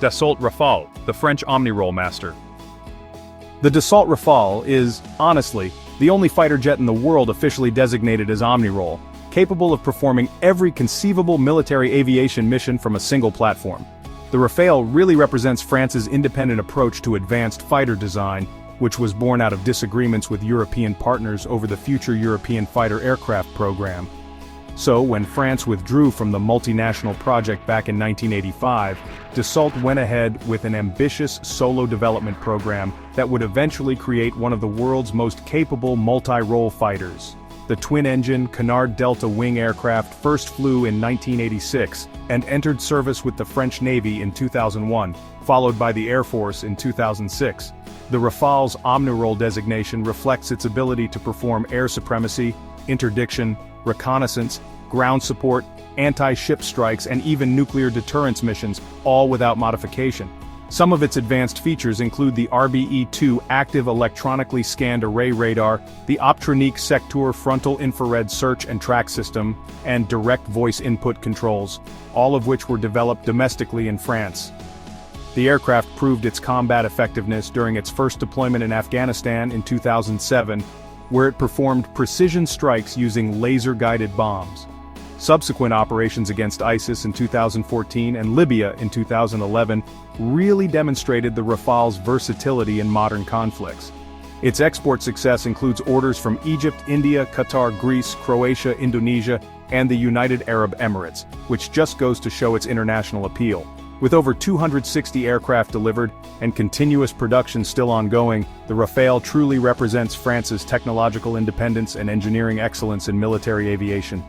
Dassault Rafale, the French Omnirole master. The Dassault Rafale is, honestly, the only fighter jet in the world officially designated as Omnirole, capable of performing every conceivable military aviation mission from a single platform. The Rafale really represents France's independent approach to advanced fighter design, which was born out of disagreements with European partners over the future European fighter aircraft program. So, when France withdrew from the multinational project back in 1985, Dassault went ahead with an ambitious solo development program that would eventually create one of the world's most capable multi-role fighters. The twin-engine Canard Delta wing aircraft first flew in 1986 and entered service with the French Navy in 2001, followed by the Air Force in 2006. The Rafale's Omnirole designation reflects its ability to perform air supremacy, interdiction, reconnaissance, ground support, anti-ship strikes, and even nuclear deterrence missions, all without modification. Some of its advanced features include the RBE-2 active electronically scanned array radar, the Optronique Sector frontal infrared search and track system, and direct voice input controls, all of which were developed domestically in France. The aircraft proved its combat effectiveness during its first deployment in Afghanistan in 2007, where it performed precision strikes using laser-guided bombs. Subsequent operations against ISIS in 2014 and Libya in 2011 really demonstrated the Rafale's versatility in modern conflicts. Its export success includes orders from Egypt, India, Qatar, Greece, Croatia, Indonesia, and the United Arab Emirates, which just goes to show its international appeal. With over 260 aircraft delivered and continuous production still ongoing, the Rafale truly represents France's technological independence and engineering excellence in military aviation.